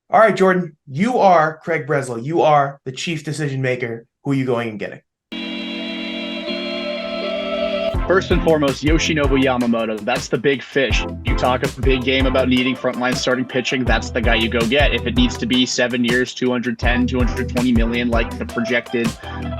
All right, Jordan, you are Craig Breslow. You are the chief decision maker. Who are you going and getting? First and foremost, Yoshinobu Yamamoto. That's the big fish. You talk a big game about needing frontline starting pitching. That's the guy you go get. If it needs to be 7 years, 210, 220 million, like the projected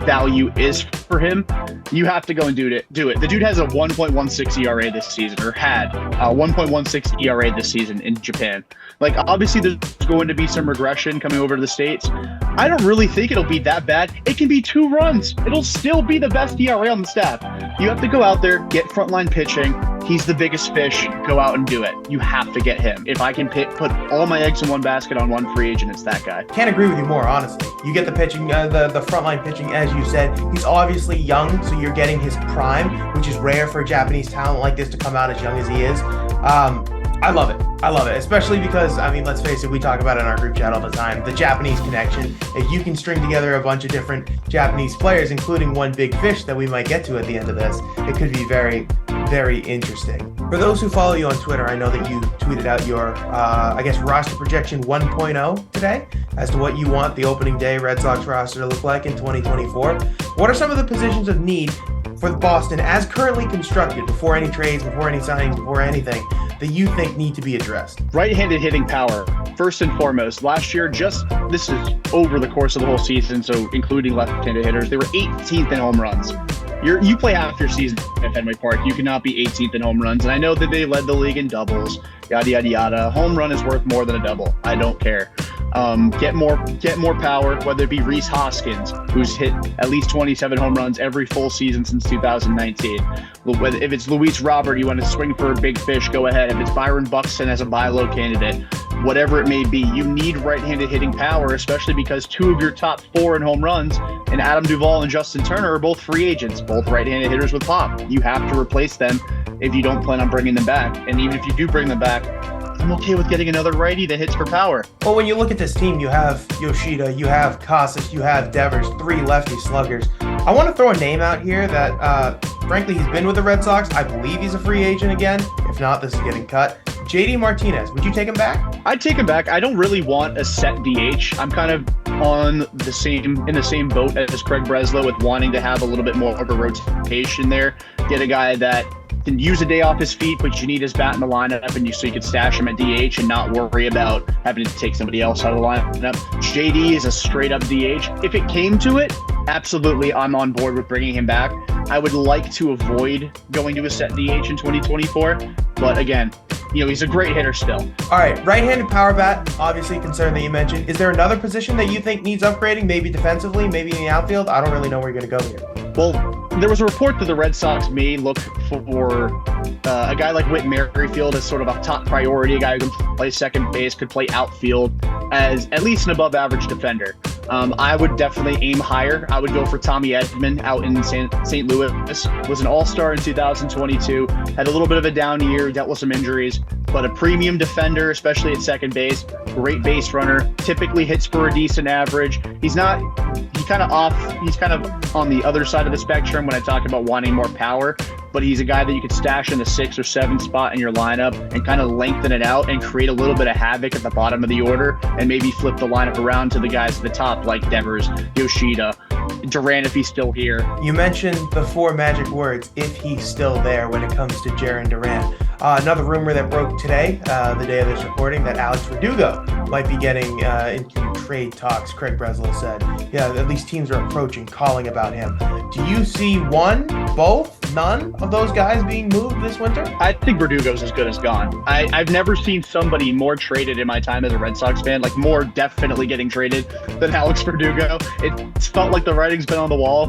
value is for him, you have to go and do it. The dude has a 1.16 ERA this season, or had a 1.16 ERA this season in Japan. Like, obviously, there's going to be some regression coming over to the States. I don't really think it'll be that bad. It can be 2 runs. It'll still be the best ERA on the staff. You have to go out there, get frontline pitching. He's the biggest fish. Go out and do it. You have to get him. If I can put all my eggs in one basket on one free agent, it's that guy. Can't agree with you more, honestly. You get the pitching, the frontline pitching, as you said. He's obviously young, so you're getting his prime, which is rare for a Japanese talent like this to come out as young as he is. I love it. I love it, especially because, I mean, let's face it, we talk about it in our group chat all the time, the Japanese connection. If you can string together a bunch of different Japanese players, including one big fish that we might get to at the end of this, it could be very, very interesting. For those who follow you on Twitter, I know that you tweeted out your, roster projection 1.0 today as to what you want the opening day Red Sox roster to look like in 2024. What are some of the positions of need for Boston as currently constructed, before any trades, before any signings, before anything, that you think need to be addressed? Right-handed hitting power, first and foremost. Last year, this is over the course of the whole season, so including left-handed hitters, they were 18th in home runs. You play half your season at Fenway Park. You cannot be 18th in home runs. And I know that they led the league in doubles, yada, yada, yada. Home run is worth more than a double. I don't care. Get more power, whether it be Rhys Hoskins, who's hit at least 27 home runs every full season since 2019. If it's Luis Robert, you want to swing for a big fish, go ahead. If it's Byron Buxton as a buy low candidate, whatever it may be, you need right-handed hitting power, especially because 2 of your top 4 in home runs, and Adam Duvall and Justin Turner, are both free agents, both right-handed hitters with pop. You have to replace them if you don't plan on bringing them back. And even if you do bring them back, I'm okay with getting another righty that hits for power. Well, when you look at this team, you have Yoshida, you have Casas, you have Devers, 3 lefty sluggers. I want to throw a name out here that, frankly, he's been with the Red Sox. I believe he's a free agent again. If not, this is getting cut. JD Martinez, would you take him back? I'd take him back. I don't really want a set DH. I'm kind of in the same boat as Craig Breslow with wanting to have a little bit more of a rotation there. Get a guy that can use a day off his feet, but you need his bat in the lineup, so you could stash him at DH and not worry about having to take somebody else out of the lineup. JD is a straight up DH. If it came to it, absolutely, I'm on board with bringing him back. I would like to avoid going to a set DH in 2024, but again, he's a great hitter still. All right, right-handed power bat, obviously a concern that you mentioned. Is there another position that you think needs upgrading, maybe defensively, maybe in the outfield? I don't really know where you're going to go here. Well, there was a report that the Red Sox may look for a guy like Whit Merrifield as sort of a top priority, a guy who can play second base, could play outfield as at least an above-average defender. I would definitely aim higher. I would go for Tommy Edman out in St. Louis. Was an all-star in 2022, had a little bit of a down year, dealt with some injuries, but a premium defender, especially at second base, great base runner, typically hits for a decent average. He's kind of on the other side of the spectrum when I talk about wanting more power, but he's a guy that you could stash in the 6 or 7 spot in your lineup and kind of lengthen it out and create a little bit of havoc at the bottom of the order and maybe flip the lineup around to the guys at the top like Devers, Yoshida, Durant if he's still here. You mentioned the 4 magic words, if he's still there, when it comes to Jarren Durant. Another rumor that broke today, the day of this recording, that Alex Verdugo might be getting into trade talks, Craig Breslow said. Yeah, at least teams are approaching, calling about him. Do you see one, both, none of those guys being moved this winter? I think Verdugo's as good as gone. I've never seen somebody more traded in my time as a Red Sox fan, like more definitely getting traded than Alex Verdugo. It's felt like the writing's been on the wall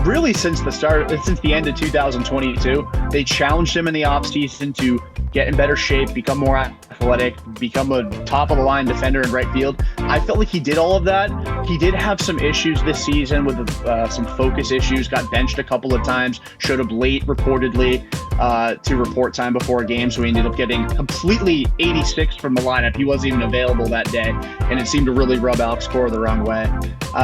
really since the end of 2022. They challenged him in the offseason to get in better shape, become more athletic, become a top-of-the-line defender in right field. I felt like he did all of that. He did have some issues this season with some focus issues, got benched a couple of times, showed up late reportedly to report time before a game, so he ended up getting completely 86 from the lineup. He wasn't even available that day, and it seemed to really rub Alex Cora the wrong way.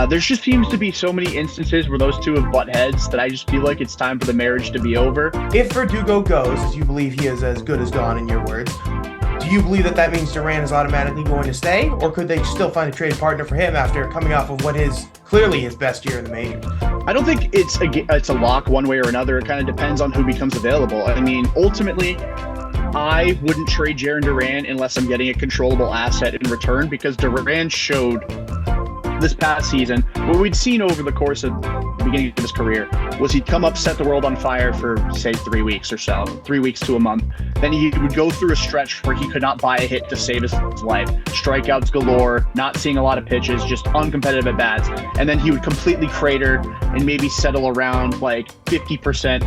There just seems to be so many instances where those two have butt heads that I just feel like it's time for the marriage to be over. If Verdugo goes, as you believe he is as good as gone in your words, do Do you believe that that means Duran is automatically going to stay, or could they still find a trade partner for him after coming off of what is clearly his best year in the majors? I don't think it's a lock one way or another. It kind of depends on who becomes available. I mean, ultimately, I wouldn't trade Jarren Duran unless I'm getting a controllable asset in return, because Duran showed this past season, what we'd seen over the course of the beginning of his career, was he'd come up, set the world on fire for, say, 3 weeks or so, 3 weeks to a month. Then he would go through a stretch where he could not buy a hit to save his life. Strikeouts galore, not seeing a lot of pitches, just uncompetitive at bats. And then he would completely crater and maybe settle around like 50%,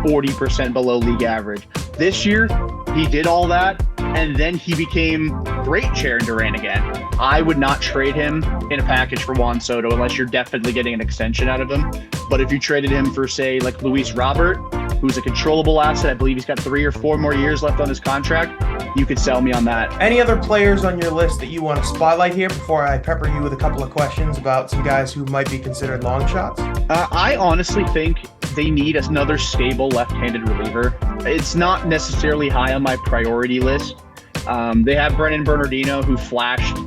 40% below league average. This year, he did all that, and then he became great Jarren Duran again. I would not trade him in a package for Juan Soto unless you're definitely getting an extension out of him. But if you traded him for, say, like Luis Robert, who's a controllable asset, I believe he's got 3 or 4 more years left on his contract, you could sell me on that. Any other players on your list that you want to spotlight here before I pepper you with a couple of questions about some guys who might be considered long shots? I honestly think they need another stable left-handed reliever. It's not necessarily high on my priority list. They have Brennan Bernardino, who flashed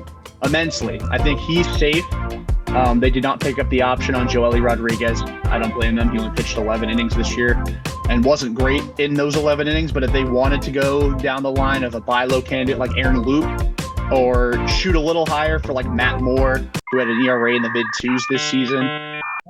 immensely. I think he's safe. They did not pick up the option on Joely Rodriguez. I don't blame them. He only pitched 11 innings this year and wasn't great in those 11 innings. But if they wanted to go down the line of a buy low candidate like Aaron Loop, or shoot a little higher for like Matt Moore, who had an ERA in the mid-2s this season.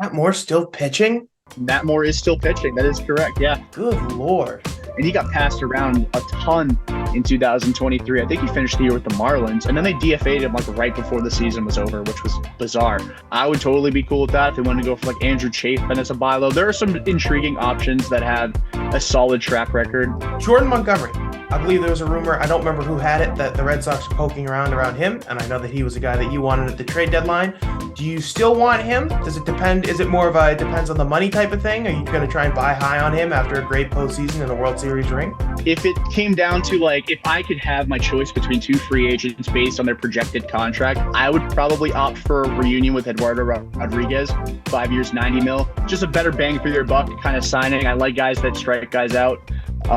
Matt Moore still pitching? Matt Moore is still pitching. That is correct, yeah. Good Lord. And he got passed around a ton in 2023. I think he finished the year with the Marlins, and then they DFA'd him like right before the season was over, which was bizarre. I would totally be cool with that if they wanted to go for like Andrew Chafin as a buy low. There are some intriguing options that have a solid track record. Jordan Montgomery. I believe there was a rumor, I don't remember who had it, that the Red Sox were poking around him, and I know that he was a guy that you wanted at the trade deadline. Do you still want him? Does it depend? Is it more of a it depends on the money type of thing? Are you going to try and buy high on him after a great postseason and a World Series ring? If it came down to like, if I could have my choice between 2 free agents based on their projected contract, I would probably opt for a reunion with Eduardo Rodriguez, 5 years, 90 mil. Just a better bang for your buck kind of signing. I like guys that strike guys out.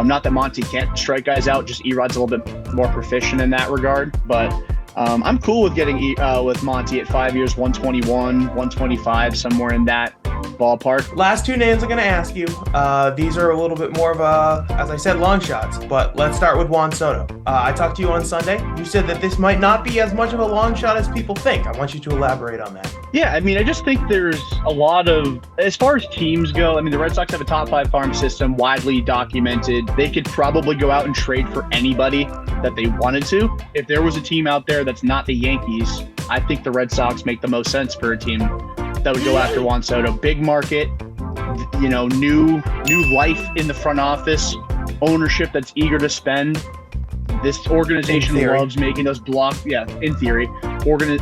Not that Monty can't strike guys out, just Erod's a little bit more proficient in that regard. But I'm cool with getting with Monty at 5 years, 121, 125, somewhere in that ballpark. Last 2 names I'm going to ask you. These are a little bit more of a, as I said, long shots. But let's start with Juan Soto. I talked to you on Sunday. You said that this might not be as much of a long shot as people think. I want you to elaborate on that. Yeah, I mean, I just think there's a lot of, as far as teams go, I mean, the Red Sox have a top 5 farm system, widely documented. They could probably go out and trade for anybody that they wanted to. If there was a team out there that's not the Yankees, I think the Red Sox make the most sense for a team that would go after Juan Soto. Big market, you know, new life in the front office, ownership that's eager to spend. This organization loves making those in theory.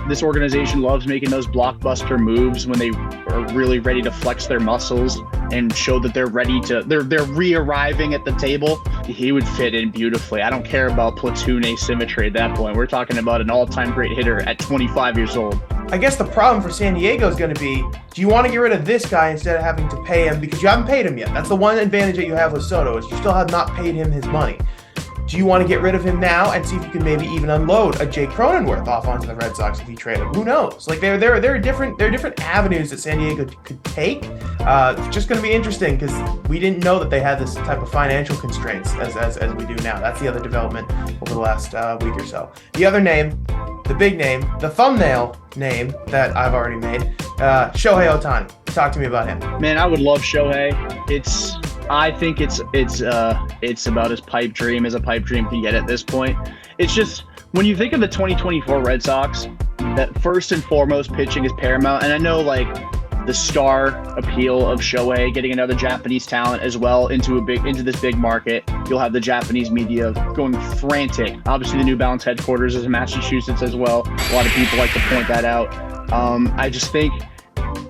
This organization loves making those blockbuster moves when they are really ready to flex their muscles and show that they're ready to, they're re-arriving at the table. He would fit in beautifully. I don't care about platoon asymmetry at that point. We're talking about an all-time great hitter at 25 years old. I guess the problem for San Diego is going to be, do you want to get rid of this guy instead of having to pay him? Because you haven't paid him yet. That's the one advantage that you have with Soto, is you still have not paid him his money. Do you want to get rid of him now and see if you can maybe even unload a Jake Cronenworth off onto the Red Sox if you trade him? Who knows? Like there are different avenues that San Diego could take. It's just going to be interesting because we didn't know that they had this type of financial constraints as we do now. That's the other development over the last week or so. The other name, the big name, the thumbnail name that I've already made, Shohei Ohtani. Talk to me about him. Man, I would love Shohei. I think it's about as pipe dream as a pipe dream can get at this point. It's just, when you think of the 2024 Red Sox, that first and foremost pitching is paramount. And I know like the star appeal of Shohei, getting another Japanese talent as well into this big market. You'll have the Japanese media going frantic. Obviously the New Balance headquarters is in Massachusetts as well. A lot of people like to point that out. I just think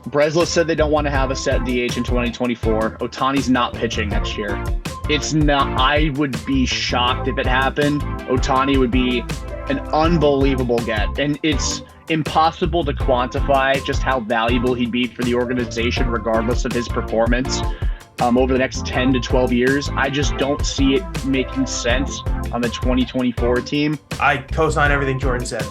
Breslow said they don't want to have a set DH in 2024. Ohtani's not pitching next year. It's not. I would be shocked if it happened. Ohtani would be an unbelievable get, and it's impossible to quantify just how valuable he'd be for the organization, regardless of his performance. over the next 10 to 12 years. I just don't see it making sense on the 2024 team. I co-sign everything Jordan said.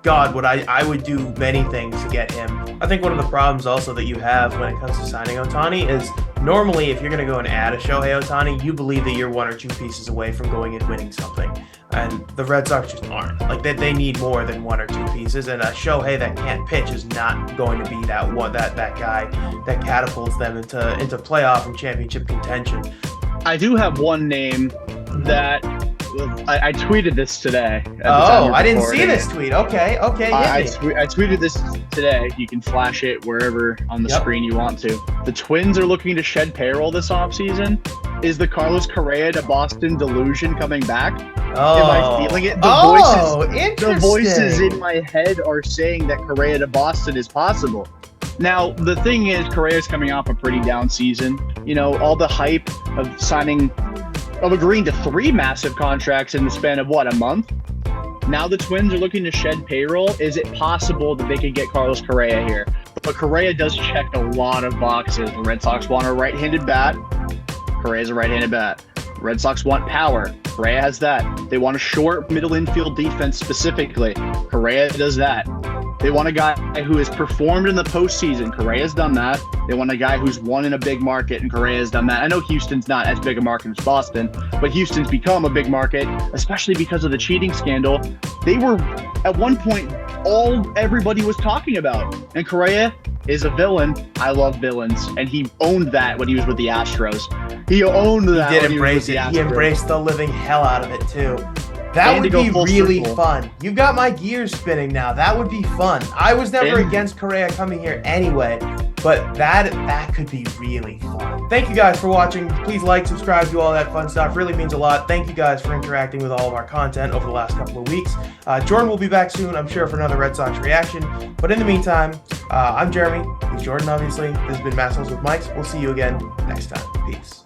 God, I would do many things to get him. I think one of the problems also that you have when it comes to signing Ohtani is normally if you're going to go and add a Shohei Ohtani, you believe that you're one or two pieces away from going and winning something. And the Red Sox just aren't. Like they need more than one or two pieces, and a Shohei that can't pitch is not going to be that guy that catapults them into playoff and championship contention. I do have one name that I tweeted this today. Oh, I didn't see this tweet. Okay, I tweeted this today. You can flash it wherever on the screen you want to. The Twins are looking to shed payroll this offseason. Is the Carlos Correa to Boston delusion coming back? Oh. Am I feeling it? The voices in my head are saying that Correa to Boston is possible. Now, the thing is, Correa's coming off a pretty down season. You know, all the hype of agreeing to 3 massive contracts in the span of, a month? Now the Twins are looking to shed payroll. Is it possible that they could get Carlos Correa here? But Correa does check a lot of boxes. The Red Sox want a right-handed bat. Correa's a right-handed bat. Red Sox want power. Correa has that. They want a short middle infield defense specifically. Correa does that. They want a guy who has performed in the postseason. Correa's done that. They want a guy who's won in a big market, and Correa's done that. I know Houston's not as big a market as Boston, but Houston's become a big market, especially because of the cheating scandal. They were, at one point, everybody was talking about. And Correa is a villain. I love villains. And he owned that when he was with the Astros. He owned that. He did embrace it. He embraced the living hell out of it, too. That would be really fun. You've got my gears spinning now. That would be fun. I was never against Correa coming here anyway, but that could be really fun. Thank you guys for watching. Please like, subscribe, do all that fun stuff. Really means a lot. Thank you guys for interacting with all of our content over the last couple of weeks. Jordan will be back soon, I'm sure, for another Red Sox reaction. But in the meantime, I'm Jeremy. He's Jordan, obviously. This has been Massholes with Mics. We'll see you again next time. Peace.